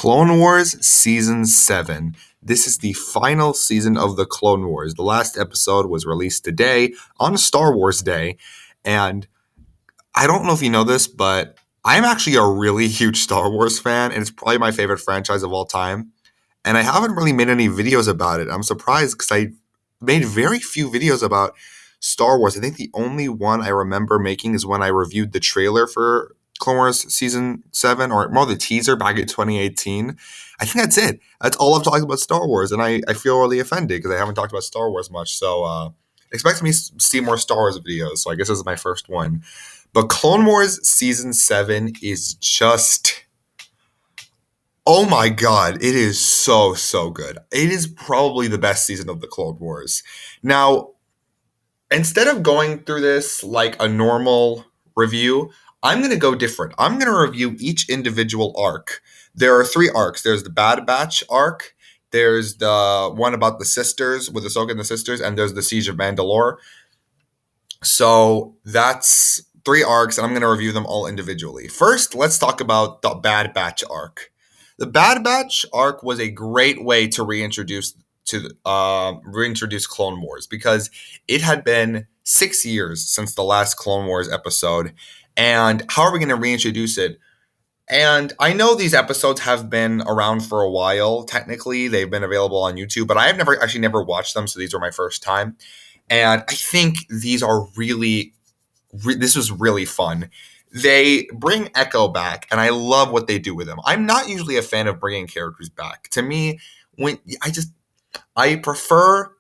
Clone Wars Season 7. This is the final season of the Clone Wars. The last episode was released today on Star Wars Day. And I don't know if you know this, but I'm actually a really huge Star Wars fan, and it's probably my favorite franchise of all time. And I haven't really made any videos about it. I'm surprised because I made very few videos about Star Wars. I think the only one I remember making is when I reviewed the trailer for Clone Wars Season 7, or more the teaser back in 2018. I think that's it. That's all I've talked about Star Wars, and I feel really offended because I haven't talked about Star Wars much. So expect me to see more Star Wars videos. So I guess this is my first one. But Clone Wars Season 7 is just... oh my god, it is so good. It is probably the best season of the Clone Wars. Now, instead of going through this like a normal review, I'm going to go different. I'm going to review each individual arc. There are 3 arcs. There's the Bad Batch arc, there's the one about the sisters, with Ahsoka and the sisters, and there's the Siege of Mandalore. So that's 3 arcs, and I'm going to review them all individually. First, let's talk about the Bad Batch arc. The Bad Batch arc was a great way to reintroduce Clone Wars, because it had been 6 years since the last Clone Wars episode, and how are we going to reintroduce it? And I know these episodes have been around for a while. Technically, they've been available on YouTube, but I have never watched them, so these are my first time. And I think these are this was really fun. They bring Echo back, and I love what they do with him. I'm not usually a fan of bringing characters back. To me, I prefer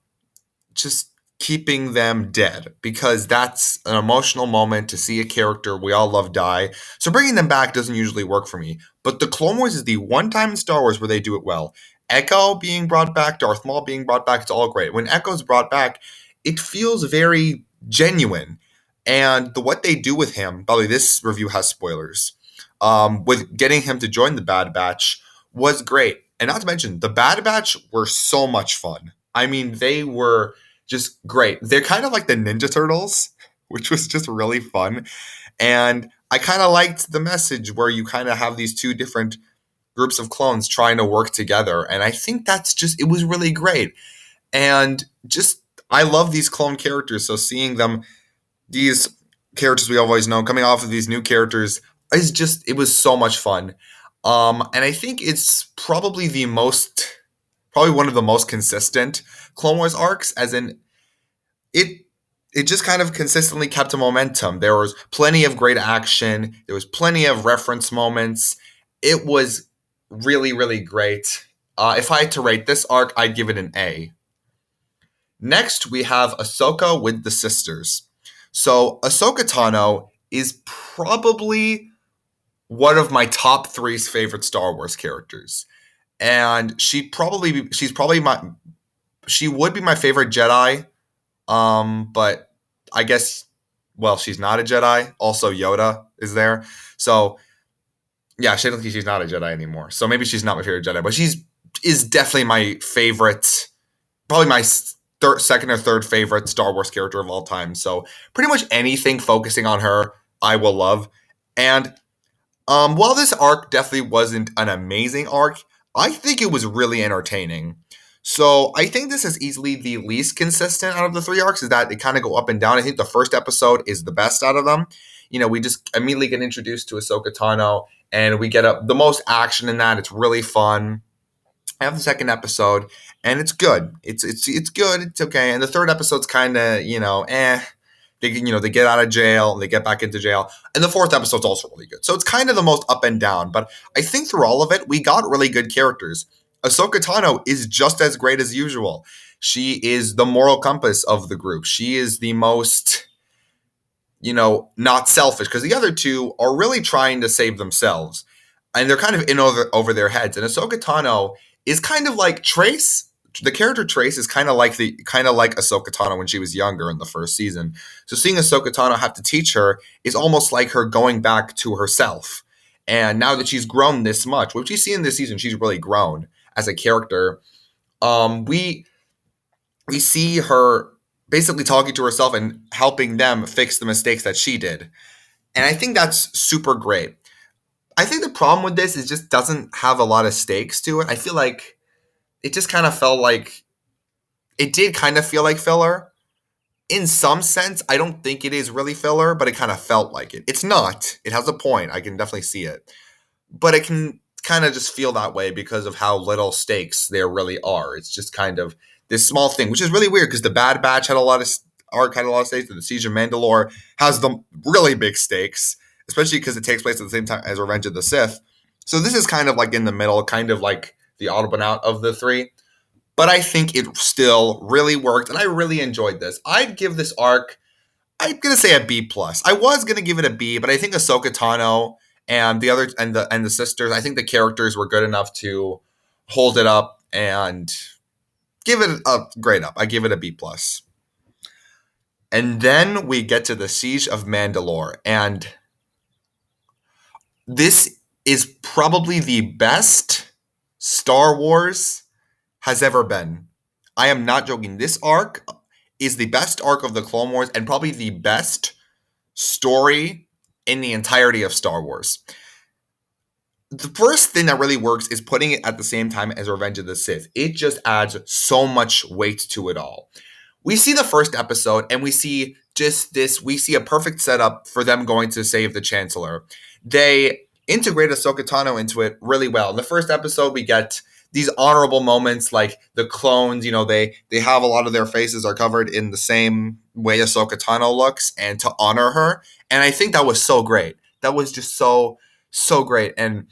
just keeping them dead, because that's an emotional moment to see a character we all love die. So bringing them back doesn't usually work for me. But the Clone Wars is the one time in Star Wars where they do it well. Echo being brought back, Darth Maul being brought back, it's all great. When Echo's brought back, it feels very genuine. And what they do with him, by the way, this review has spoilers, with getting him to join the Bad Batch was great. And not to mention, the Bad Batch were so much fun. I mean, they were just great. They're kind of like the Ninja Turtles, which was just really fun. And I kind of liked the message where you kind of have these 2 different groups of clones trying to work together. And I think it was really great. And just, I love these clone characters. So seeing them, these characters we always know, coming off of these new characters, it was so much fun. And I think it's probably one of the most consistent Clone Wars arcs, as in it just kind of consistently kept a momentum. There was plenty of great action. There was plenty of reference moments. It was really, really great. If I had to rate this arc, I'd give it an A. Next, we have Ahsoka with the sisters. So Ahsoka Tano is probably one of my top 3 favorite Star Wars characters. And she would be my favorite Jedi, but I guess, well, she's not a Jedi. Also, Yoda is there. So, yeah, she's not a Jedi anymore. So maybe she's not my favorite Jedi, but is definitely my favorite, probably my second or third favorite Star Wars character of all time. So pretty much anything focusing on her, I will love. And while this arc definitely wasn't an amazing arc, I think it was really entertaining. So I think this is easily the least consistent out of the 3 arcs, is that they kind of go up and down. I think the first episode is the best out of them. You know, we just immediately get introduced to Ahsoka Tano, and we get the most action in that. It's really fun. I have the second episode, and it's good. It's good. It's okay. And the third episode's kind of, They get out of jail, and they get back into jail. And the fourth episode's also really good. So it's kind of the most up and down. But I think through all of it, we got really good characters. Ahsoka Tano is just as great as usual. She is the moral compass of the group. She is the most, not selfish, because the other 2 are really trying to save themselves. And they're kind of in over their heads. And Ahsoka Tano is kind of like Trace. The character Trace is kind of like Ahsoka Tano when she was younger in the first season. So seeing Ahsoka Tano have to teach her is almost like her going back to herself. And now that she's grown this much, which you see in this season, she's really grown as a character. We see her basically talking to herself and helping them fix the mistakes that she did. And I think that's super great. I think the problem with this is just doesn't have a lot of stakes to it. I feel like it just kind of felt like it did kind of feel like filler. In some sense, I don't think it is really filler, but it kind of felt like it. It's not. It has a point. I can definitely see it. But it can kind of just feel that way because of how little stakes there really are. It's just kind of this small thing, which is really weird because the Bad Batch had a lot of arc, had a lot of stakes, and the Siege of Mandalore has the really big stakes, especially because it takes place at the same time as Revenge of the Sith. So this is kind of like in the middle, kind of like the odd one out of the three. But I think it still really worked, and I really enjoyed this. I'd give this arc, I'm gonna say a B plus. I was gonna give it a B, but I think Ahsoka Tano and the other and the sisters, I think the characters were good enough to hold it up and give it a grade up. I give it a B plus. And then we get to the Siege of Mandalore, and this is probably the best Star Wars has ever been. I am not joking. This arc is the best arc of the Clone Wars and probably the best story in the entirety of Star Wars. The first thing that really works is putting it at the same time as Revenge of the Sith. It just adds so much weight to it all. We see the first episode and we see just this, we see a perfect setup for them going to save the Chancellor. They integrate Ahsoka Tano into it really well. In the first episode, we get these honorable moments like the clones, they have a lot of their faces are covered in the same way Ahsoka Tano looks and to honor her. And I think that was so great. That was just so great. And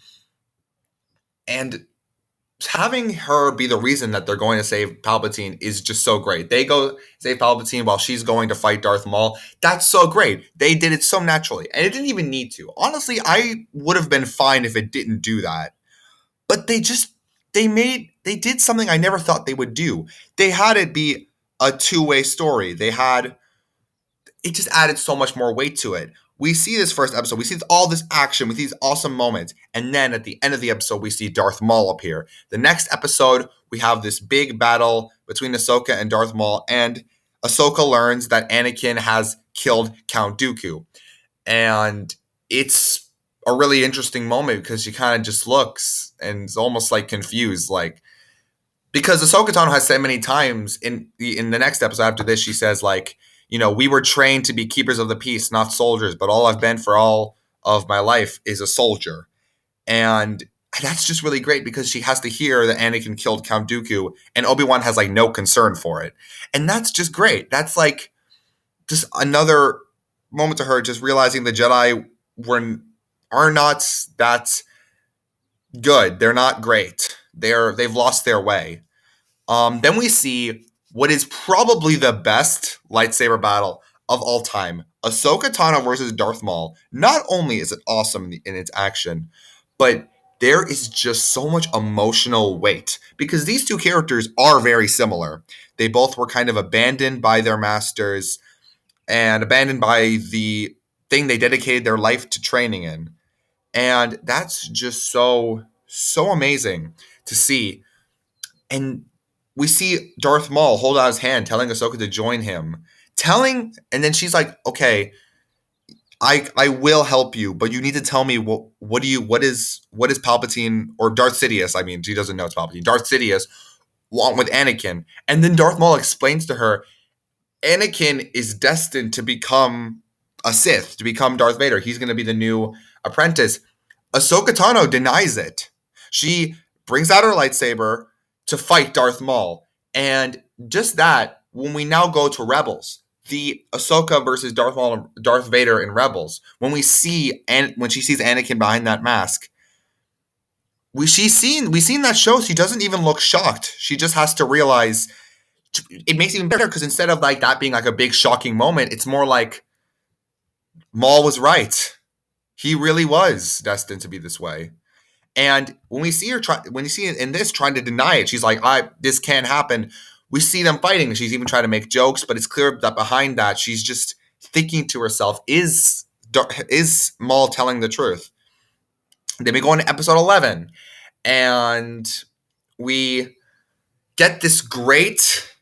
having her be the reason that they're going to save Palpatine is just so great. They go save Palpatine while she's going to fight Darth Maul. That's so great. They did it so naturally. And it didn't even need to. Honestly, I would have been fine if it didn't do that. But they did something I never thought they would do. They had it be a two-way story. It just added so much more weight to it. We see this first episode, we see all this action, we see these awesome moments, and then at the end of the episode, we see Darth Maul appear. The next episode, we have this big battle between Ahsoka and Darth Maul, and Ahsoka learns that Anakin has killed Count Dooku. And it's a really interesting moment because she kind of just looks and is almost like confused, like, because Ahsoka Tano has said many times in the next episode after this, she says like, we were trained to be keepers of the peace, not soldiers, but all I've been for all of my life is a soldier. And that's just really great because she has to hear that Anakin killed Count Dooku and Obi-Wan has like no concern for it. And that's just great. That's like just another moment to her, just realizing the Jedi are not that good. They're not great. They've lost their way. Then we see what is probably the best lightsaber battle of all time. Ahsoka Tano versus Darth Maul. Not only is it awesome in its action, but there is just so much emotional weight because these two characters are very similar. They both were kind of abandoned by their masters and abandoned by the thing they dedicated their life to training in. And that's just so amazing to see. And we see Darth Maul hold out his hand, telling Ahsoka to join him. And then she's like, okay, I will help you, but you need to tell me what is Palpatine or Darth Sidious, I mean, she doesn't know it's Palpatine, Darth Sidious want with Anakin. And then Darth Maul explains to her, Anakin is destined to become a Sith, to become Darth Vader. He's going to be the new apprentice. Ahsoka Tano denies it. She brings out her lightsaber to fight Darth Maul. And just that, when we now go to Rebels, the Ahsoka versus Darth Maul, Darth Vader in Rebels, when she sees Anakin behind that mask, we seen that show. She doesn't even look shocked. She just has to realize. It makes it even better because instead of like that being like a big shocking moment, it's more like Maul was right. He really was destined to be this way. And when we see her when you see it in this trying to deny it, she's like, this can't happen. We see them fighting. She's even trying to make jokes, but it's clear that behind that, she's just thinking to herself, is Maul telling the truth? Then we go into episode 11, and we get this great,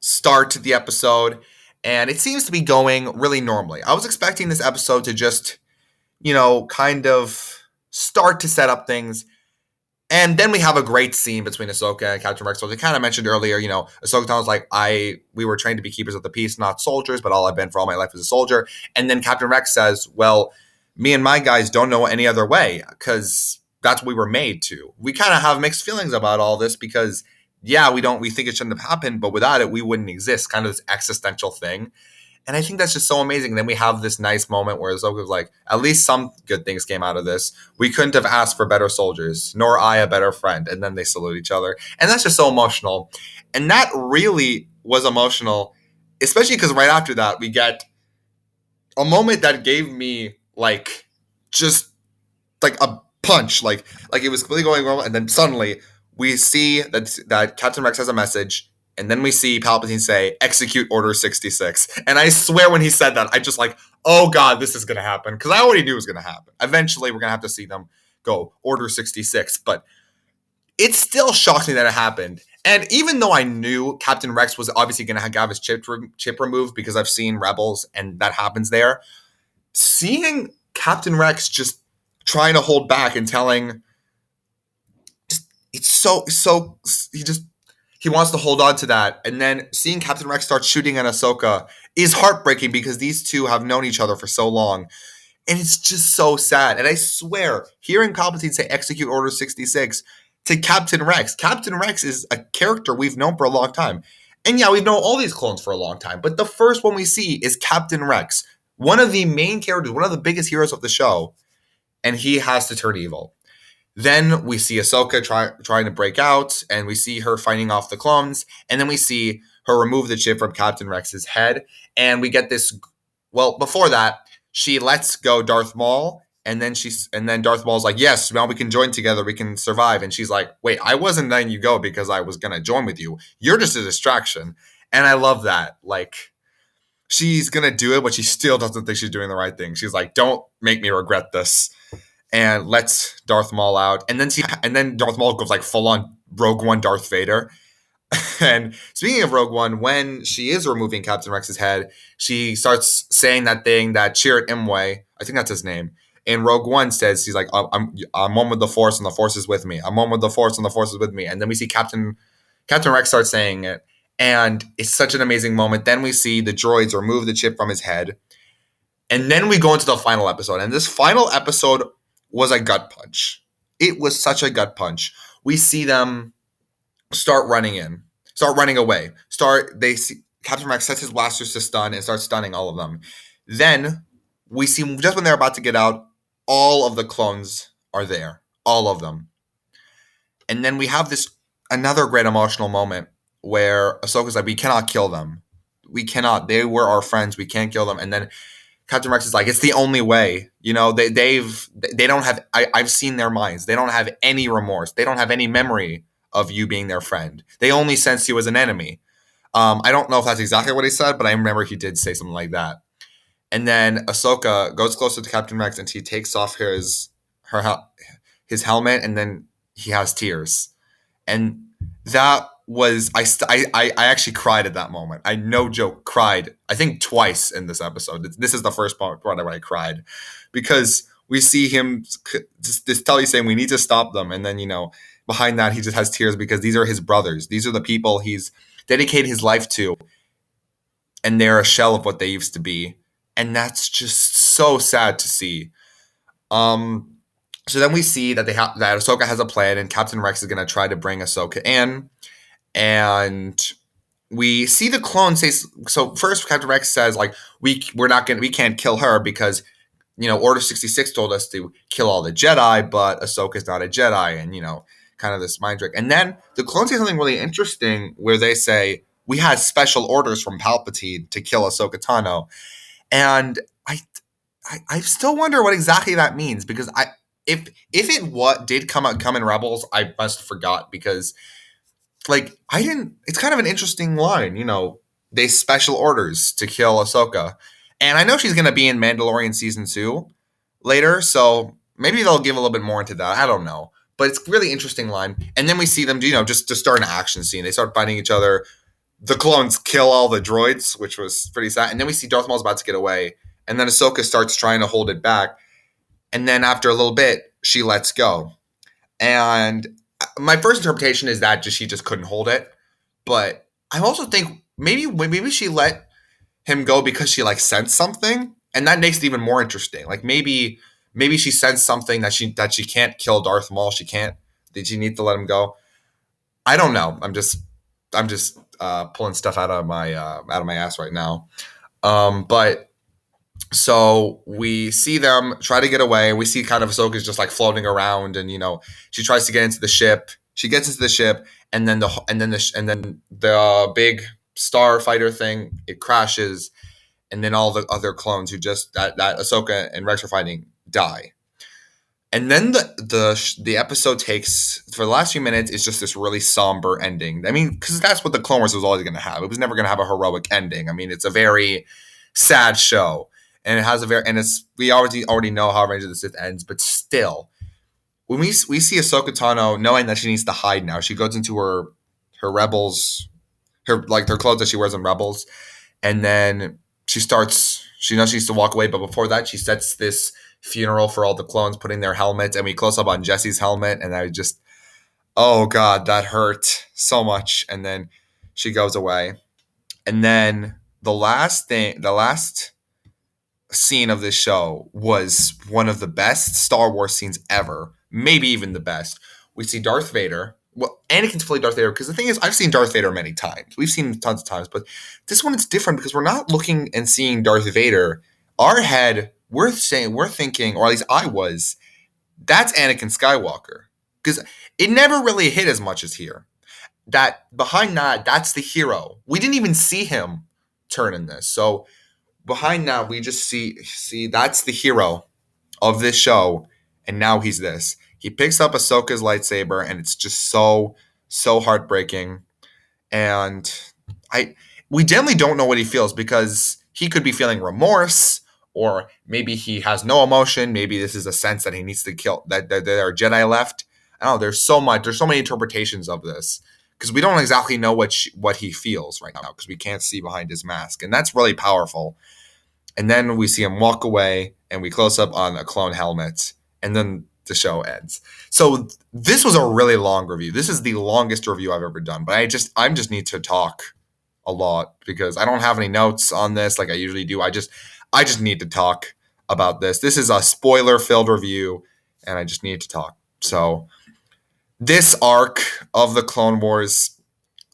start to the episode, and it seems to be going really normally. I was expecting this episode to just kind of start to set up things. And then we have a great scene between Ahsoka and Captain Rex. So, as I kind of mentioned earlier, Ahsoka Tano's like, we were trained to be keepers of the peace, not soldiers, but all I've been for all my life is a soldier. And then Captain Rex says, well, me and my guys don't know any other way because that's what we were made to. We kind of have mixed feelings about all this because, yeah, we think it shouldn't have happened, but without it, we wouldn't exist. Kind of this existential thing. And I think that's just so amazing. And then we have this nice moment where Ahsoka's like, at least some good things came out of this. We couldn't have asked for better soldiers, nor I a better friend. And then they salute each other. And that's just so emotional. And that really was emotional, especially because right after that, we get a moment that gave me just like a punch. Like it was completely going wrong. And then suddenly we see that Captain Rex has a message. And then we see Palpatine say, execute Order 66. And I swear when he said that, I just oh God, this is going to happen. Because I already knew it was going to happen. Eventually, we're going to have to see them go Order 66. But it still shocks me that it happened. And even though I knew Captain Rex was obviously going to have his chip removed because I've seen Rebels and that happens there, seeing Captain Rex just trying to hold back and telling, it's so he wants to hold on to that. And then seeing Captain Rex start shooting at Ahsoka is heartbreaking because these two have known each other for so long. And it's just so sad. And I swear, hearing Palpatine say execute Order 66 to Captain Rex is a character we've known for a long time. And yeah, we've known all these clones for a long time. But the first one we see is Captain Rex, one of the main characters, one of the biggest heroes of the show. And he has to turn evil. Then we see Ahsoka trying to break out, and we see her fighting off the clones, and then we see her remove the chip from Captain Rex's head, and we get this. Well, before that, she lets go Darth Maul, and then Darth Maul's like, "Yes, now we can join together, we can survive." And she's like, "Wait, I wasn't letting you go because I was gonna join with you. You're just a distraction." And I love that. She's gonna do it, but she still doesn't think she's doing the right thing. She's like, "Don't make me regret this." And lets Darth Maul out. And then Darth Maul goes full on Rogue One Darth Vader. And speaking of Rogue One, when she is removing Captain Rex's head, she starts saying that thing that Chirrut Imwe, I think that's his name, in Rogue One says, he's like, I'm one with the Force and the Force is with me. I'm one with the Force and the Force is with me. And then we see Captain Rex start saying it. And it's such an amazing moment. Then we see the droids remove the chip from his head. And then we go into the final episode. And this final episode was a gut punch. It was such a gut punch. We see them start running away. Captain Rex sets his blasters to stun and starts stunning all of them. Then we see, just when they're about to get out, all of the clones are there. All of them. And then we have another great emotional moment where Ahsoka's like, we cannot kill them. We cannot. They were our friends. We can't kill them. And then Captain Rex is like, it's the only way. They don't have. I've seen their minds. They don't have any remorse. They don't have any memory of you being their friend. They only sense you as an enemy. I don't know if that's exactly what he said, but I remember he did say something like that. And then Ahsoka goes closer to Captain Rex and she takes off his helmet, and then he has tears. And that was I actually cried at that moment. I no joke cried. I think twice in this episode. This is the first part where I cried because we see him just tell you saying we need to stop them, and then behind that he just has tears because these are his brothers. These are the people he's dedicated his life to, and they're a shell of what they used to be, and that's just so sad to see. So then we see that that Ahsoka has a plan, and Captain Rex is going to try to bring Ahsoka in. And we see the clone say, so first Captain Rex says we can't kill her because Order 66 told us to kill all the Jedi, but Ahsoka's not a Jedi, and kind of this mind trick. And then the clones say something really interesting where they say we had special orders from Palpatine to kill Ahsoka Tano, and I still wonder what exactly that means because if it did come in Rebels, I must have forgot because. It's kind of an interesting line, they special orders to kill Ahsoka. And I know she's going to be in Mandalorian Season 2 later, so maybe they'll give a little bit more into that. I don't know. But it's a really interesting line. And then we see them, just to start an action scene. They start fighting each other. The clones kill all the droids, which was pretty sad. And then we see Darth Maul's about to get away. And then Ahsoka starts trying to hold it back. And then after a little bit, she lets go. And my first interpretation is that she just couldn't hold it. But I also think maybe she let him go because she like sensed something, and that makes it even more interesting. Like maybe she sensed something that she can't kill Darth Maul. She can't. Did she need to let him go? I don't know. I'm just pulling stuff out of my ass right now. But so we see them try to get away. We see kind of Ahsoka's just like floating around, and she tries to get into the ship. She gets into the ship, and then the big starfighter thing, it crashes, and then all the other clones who just that Ahsoka and Rex are fighting die. And then the episode takes, for the last few minutes, it's just this really somber ending. I mean, because that's what the Clone Wars was always going to have. It was never going to have a heroic ending. I mean, it's a very sad show, and it has a very and it's we already know how Revenge of the Sith ends, but still, when we see Ahsoka Tano knowing that she needs to hide now, she goes into her Rebels, her clothes that she wears in Rebels, and then she knows she needs to walk away, but before that, she sets this funeral for all the clones, putting their helmets, and we close up on Jesse's helmet, and I just, oh god, that hurt so much. And then she goes away, and then the last scene of this show was one of the best Star Wars scenes ever, maybe even the best. We see Darth Vader. Well, Anakin's fully Darth Vader, because the thing is, I've seen Darth Vader many times. We've seen him tons of times, but this one is different because we're not looking and seeing Darth Vader. Our head, we're thinking, or at least I was, that's Anakin Skywalker, because it never really hit as much as here. That behind that's the hero. We didn't even see him turn in this, so behind that we just see that's the hero of this show, and now he's this. He picks up Ahsoka's lightsaber, and it's just so heartbreaking. And we definitely don't know what he feels, because he could be feeling remorse, or maybe he has no emotion. Maybe this is a sense that he needs to kill that there are Jedi left. I don't know. There's so many interpretations of this, because we don't exactly know what he feels right now, because we can't see behind his mask, and that's really powerful. And then we see him walk away, and we close up on a clone helmet, and then the show ends. So this was a really long review. This is the longest review I've ever done, but I just need to talk a lot, because I don't have any notes on this like I usually do. I just need to talk about this. This is a spoiler-filled review, and I just need to talk. So this arc of the Clone Wars,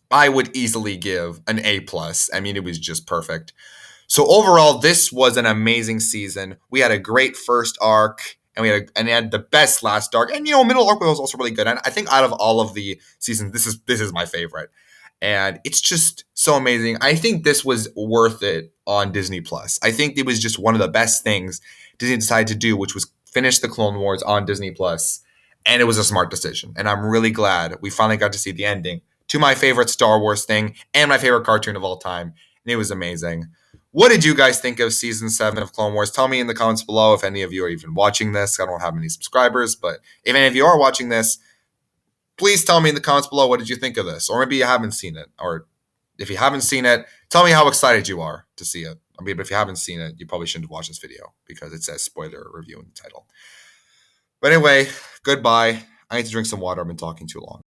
I would easily give an A+. I mean, it was just perfect. So overall, this was an amazing season. We had a great first arc, and we had the best last arc, and middle arc was also really good. And I think out of all of the seasons, this is my favorite, and it's just so amazing. I think this was worth it on Disney Plus. I think it was just one of the best things Disney decided to do, which was finish the Clone Wars on Disney Plus, and it was a smart decision. And I'm really glad we finally got to see the ending to my favorite Star Wars thing and my favorite cartoon of all time, and it was amazing. What did you guys think of season 7 of Clone Wars? Tell me in the comments below if any of you are even watching this. I don't have many subscribers, but if any of you are watching this, please tell me in the comments below, what did you think of this? Or maybe you haven't seen it. Or if you haven't seen it, tell me how excited you are to see it. I mean, if you haven't seen it, you probably shouldn't watch this video, because it says spoiler review in the title. But anyway, goodbye. I need to drink some water. I've been talking too long.